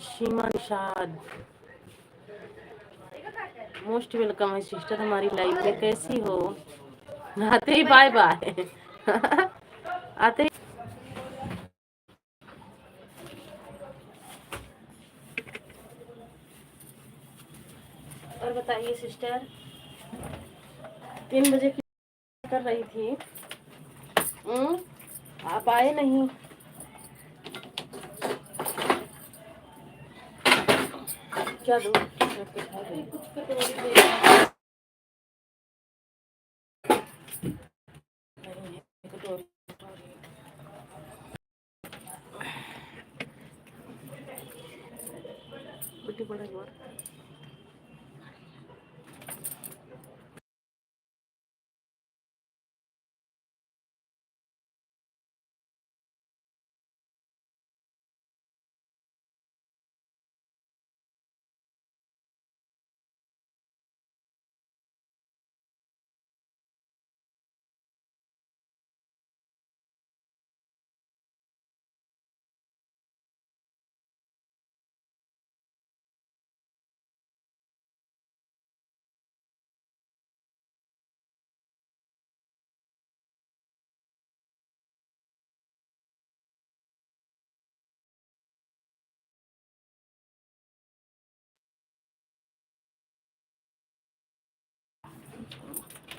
शीमा Nishad, most welcome है sister हमारी life में। कैसी हो? आते ही बाय बाय। आते ही। और बताइए सिस्टर, 3 बजे की कर रही थी। आप आए नहीं। क्या दूँ? कुछ कटोरी दे। कटोरी बुड्ढी बड़ा हुआ।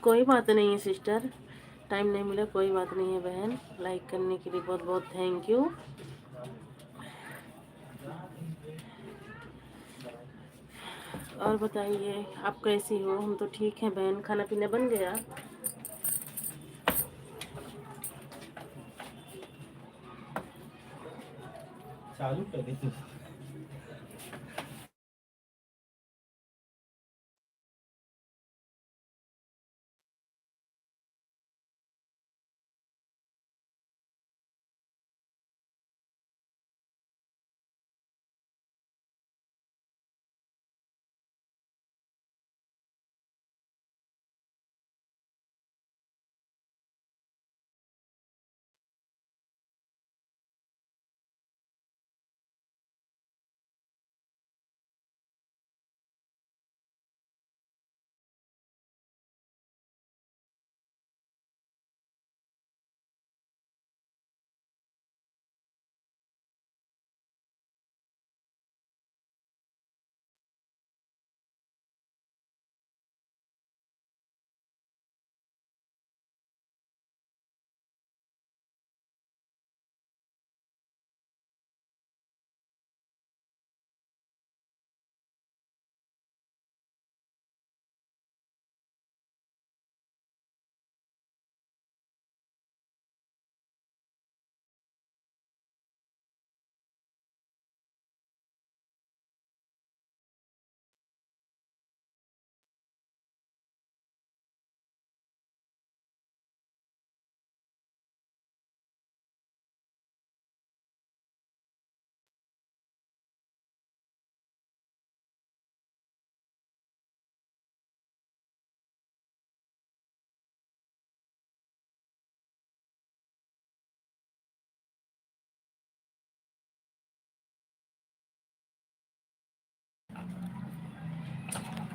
कोई बात नहीं है सिस्टर, टाइम नहीं मिला, कोई बात नहीं है बहन। लाइक करने के लिए बहुत बहुत थैंक यू। और बताइए आप कैसी हो? हम तो ठीक हैं बहन। खाना पीना बन गया? चालू कर दी।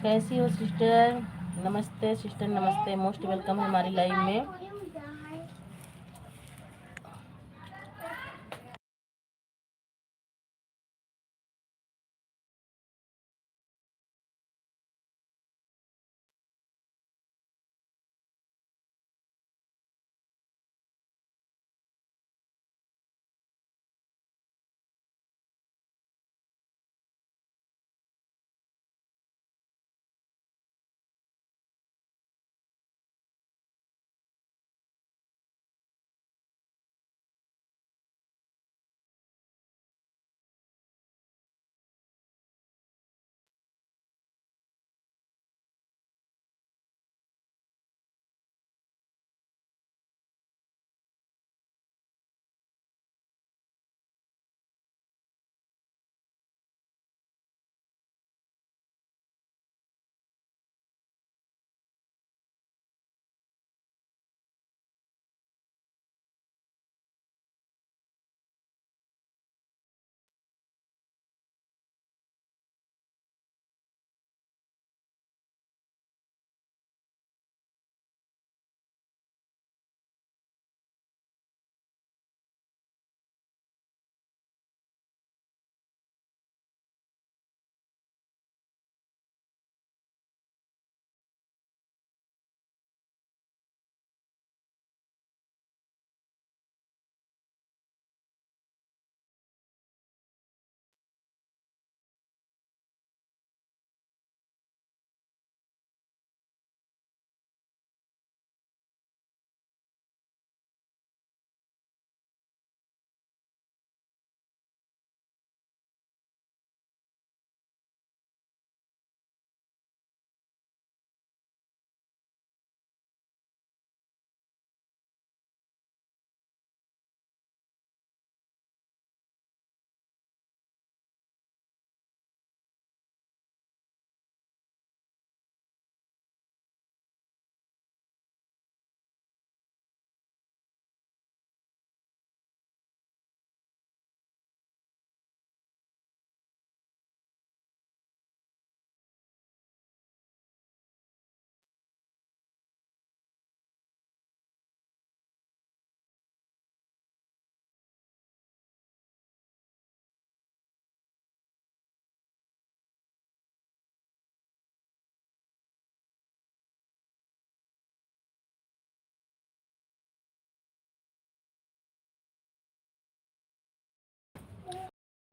कैसी हो सिस्टर? नमस्ते सिस्टर, नमस्ते। मोस्ट वेलकम है हमारी लाइव में।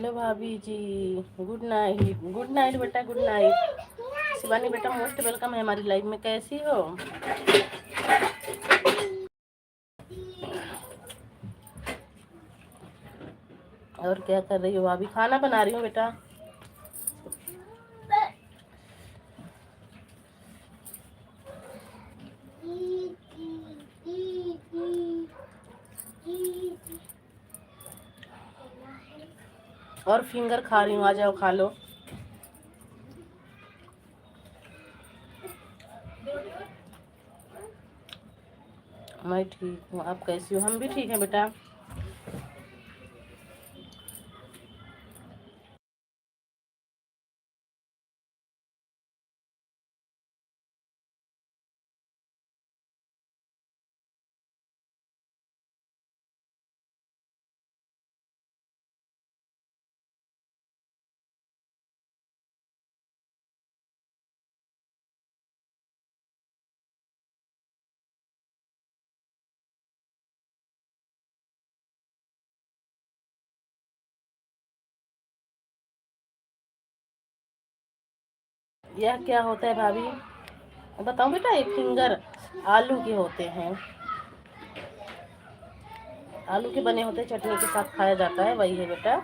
हेलो भाभी जी, गुड नाइट। गुड नाइट बेटा, गुड नाइट। शिवानी बेटा मोस्ट वेलकम है हमारी लाइफ में, कैसी हो? और क्या कर रही हो? अभी खाना बना रही हूँ बेटा। और फिंगर खा रही हूँ, आ जाओ खा लो। मैं ठीक हूँ, आप कैसी हो? हम भी ठीक हैं बेटा। यह क्या होता है भाभी? बताऊँ बेटा? ये फिंगर आलू के होते हैं, आलू के बने होते हैं, चटनी के साथ खाया जाता है, वही है बेटा।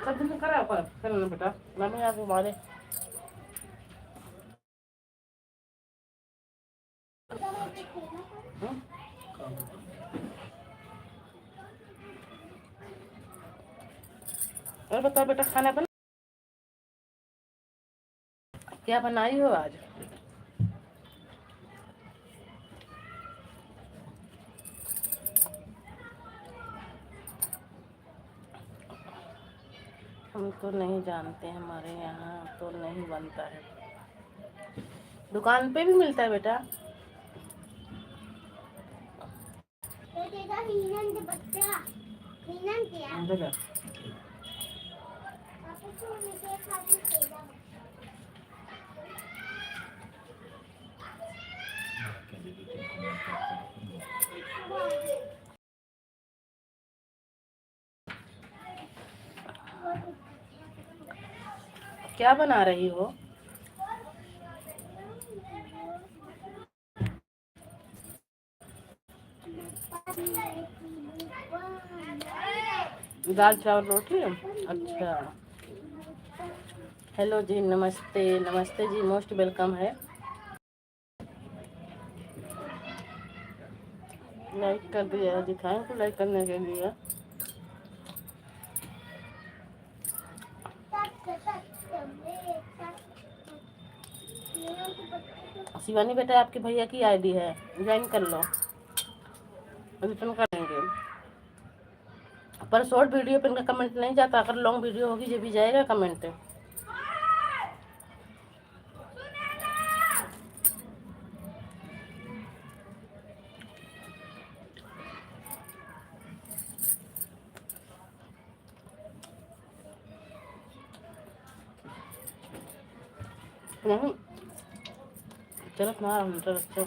सब दिन करा कर बेटा, मम्मी आपको मारे। और बताओ बेटा, खाना बना? क्या बनाई हो आज? हम तो नहीं जानते, हमारे यहाँ तो नहीं बनता है। दुकान पे भी मिलता है बेटा? क्या बना रही हो? दाल चावल रोटी? अच्छा। हेलो जी, नमस्ते। नमस्ते जी, मोस्ट वेलकम है। लाइक कर दिया, दिखाएं को लाइक करने के लिए। शिवानी बेटा, आपके भैया की आईडी है, ज्वाइन कर लो, रिटर्न करेंगे। पर शॉर्ट वीडियो पे इनका कमेंट नहीं जाता, अगर लॉन्ग वीडियो होगी जो भी जाएगा कमेंट। नहीं, चलो तुम्हारा रखो।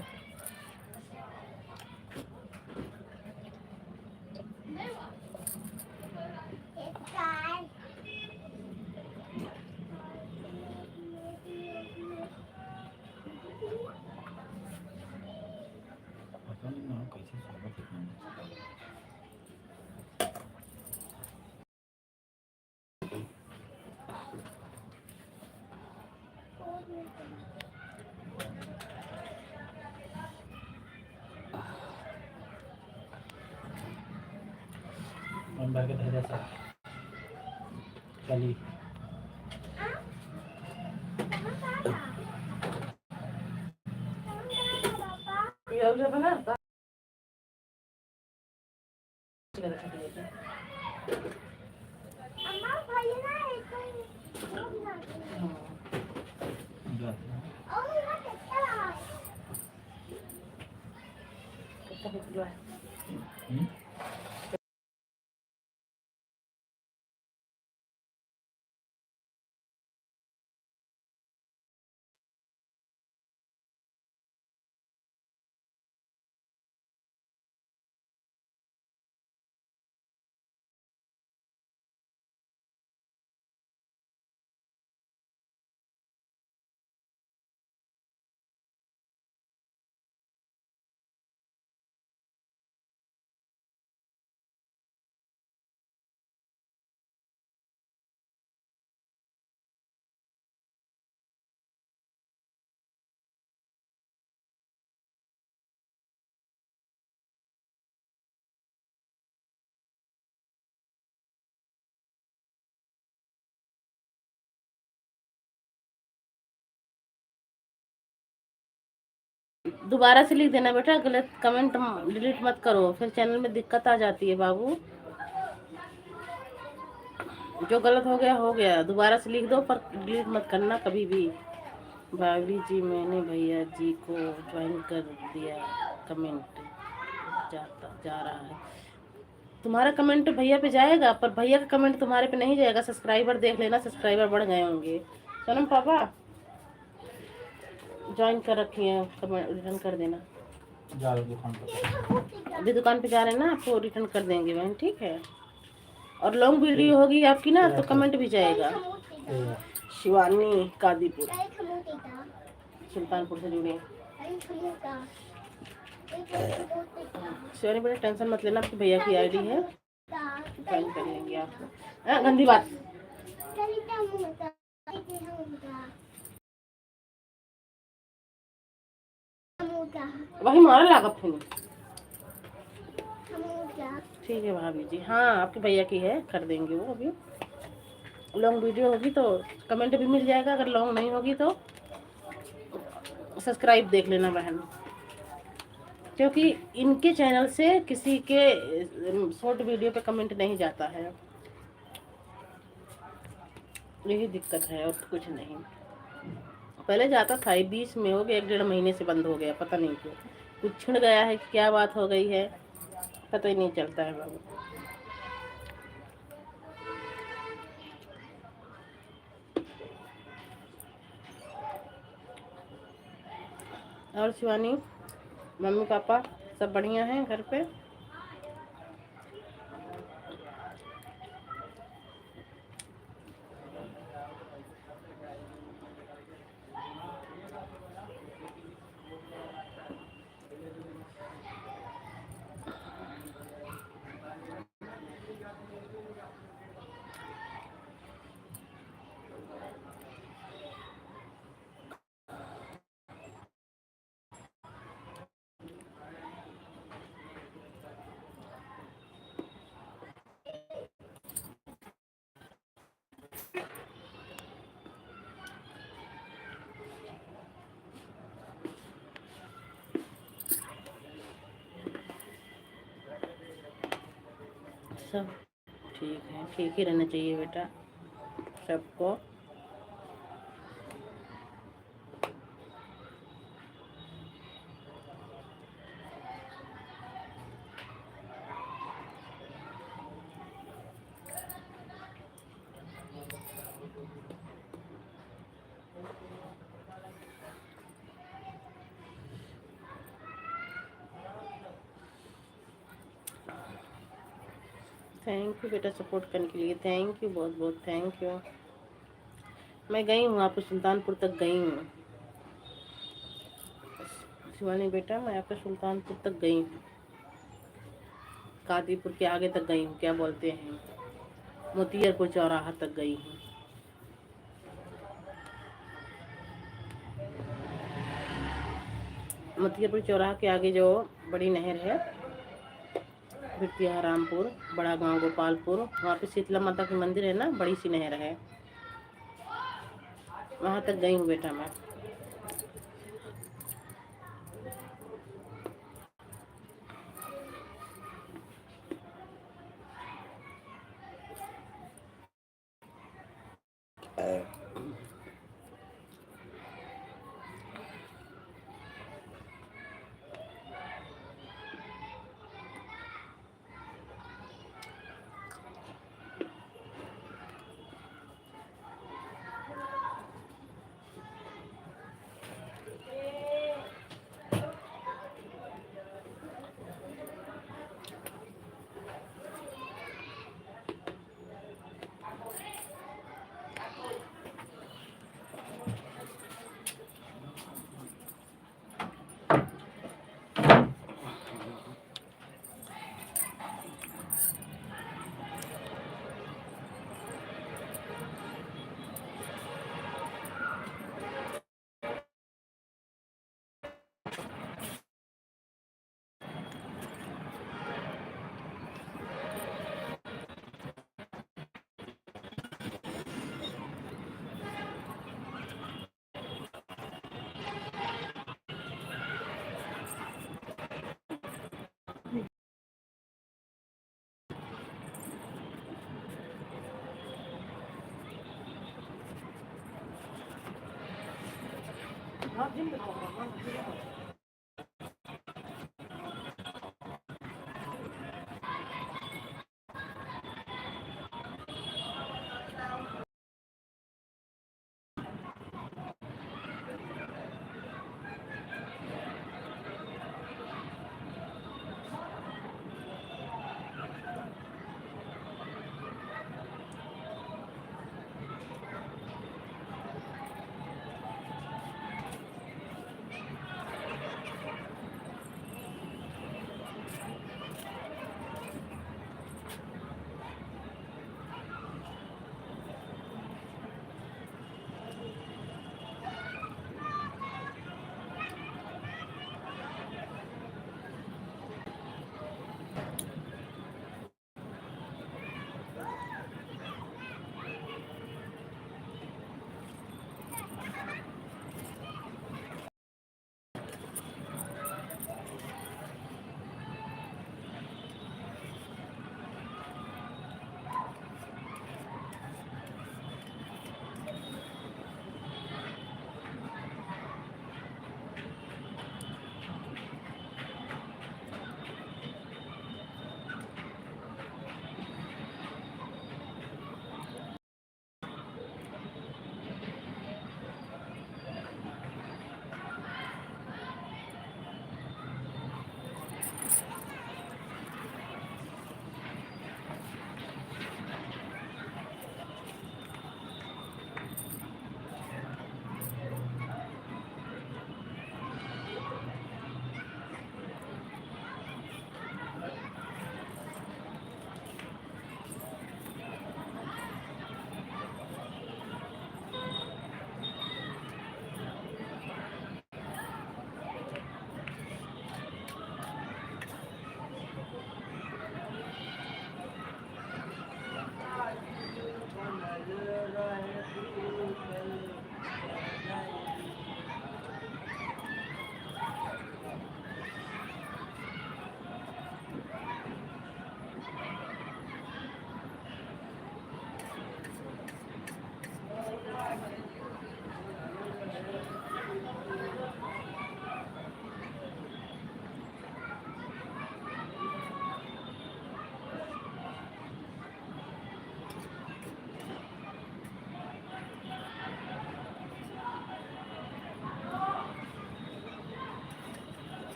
चलिए ये बना दोबारा से लिख देना बेटा, गलत कमेंट डिलीट मत करो, फिर चैनल में दिक्कत आ जाती है बाबू। जो गलत हो गया, दोबारा से लिख दो, पर डिलीट मत करना कभी भी। भाभी जी मैंने भैया जी को ज्वाइन कर दिया, कमेंट जा रहा है। तुम्हारा कमेंट भैया पे जाएगा, पर भैया का कमेंट तुम्हारे पे नहीं जाएगा। सब्सक्राइबर देख लेना, सब्सक्राइबर बढ़ गए होंगे। सोनम पापा ज्वाइन कर रखी है, कमेंट रिटर्न कर देना। दुकान पर अभी दुकान पे जा रहे हैं ना, आपको रिटर्न कर देंगे बहन, ठीक है। और लॉन्ग वीडियो होगी आपकी ना, तो कमेंट भी जाएगा। शिवानी कादीपुर सुल्तानपुर से जुड़े। शिवानी बेटा टेंशन मत लेना, आपके भैया की आईडी है, ज्वाइन कर लेंगे आपको। गंदी बात। वही मारा लागत फिर। ठीक है भाभी जी, हाँ आपके भैया की है, कर देंगे वो। अभी लॉन्ग वीडियो होगी तो कमेंट भी मिल जाएगा, अगर लॉन्ग नहीं होगी तो सब्सक्राइब देख लेना बहन, क्योंकि इनके चैनल से किसी के शॉर्ट वीडियो पे कमेंट नहीं जाता है, यही दिक्कत है और कुछ नहीं। पहले जाता था, बीच में हो गया, 1-1.5 महीने से बंद हो गया, पता नहीं क्यों, कुछ छिड़ गया है, क्या बात हो गई है, पता ही नहीं चलता है बाबू। और शिवानी मम्मी पापा सब बढ़िया हैं घर पे? सब ठीक है, ठीक ही रहना चाहिए बेटा सबको। थैंक यू बेटा सपोर्ट करने के लिए, थैंक यू, बहुत बहुत थैंक यू। मैं गई हूँ, आपको सुल्तानपुर तक गई हूँ शिवानी बेटा, मैं आपके सुल्तानपुर तक गई हूँ, कादीपुर के आगे तक गई हूँ, क्या बोलते हैं, मोतियरपुर चौराहा तक गई हूँ। मोतियरपुर चौराहा के आगे जो बड़ी नहर है, बिटिया रामपुर, बड़ा गांव गोपालपुर, वहाँ पे शीतला माता की मंदिर है ना, बड़ी सी नहर है, वहाँ तक गई हूँ बेटा मैं। हाँ जिम पे हाँ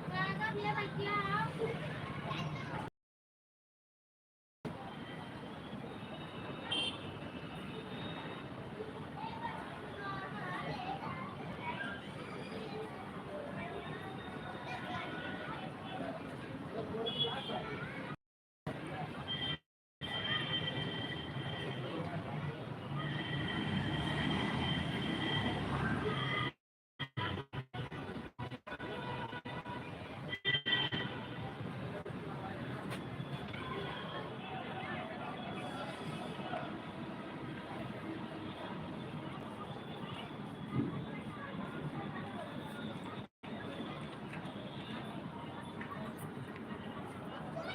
Dạ, có bia bạch chưa không?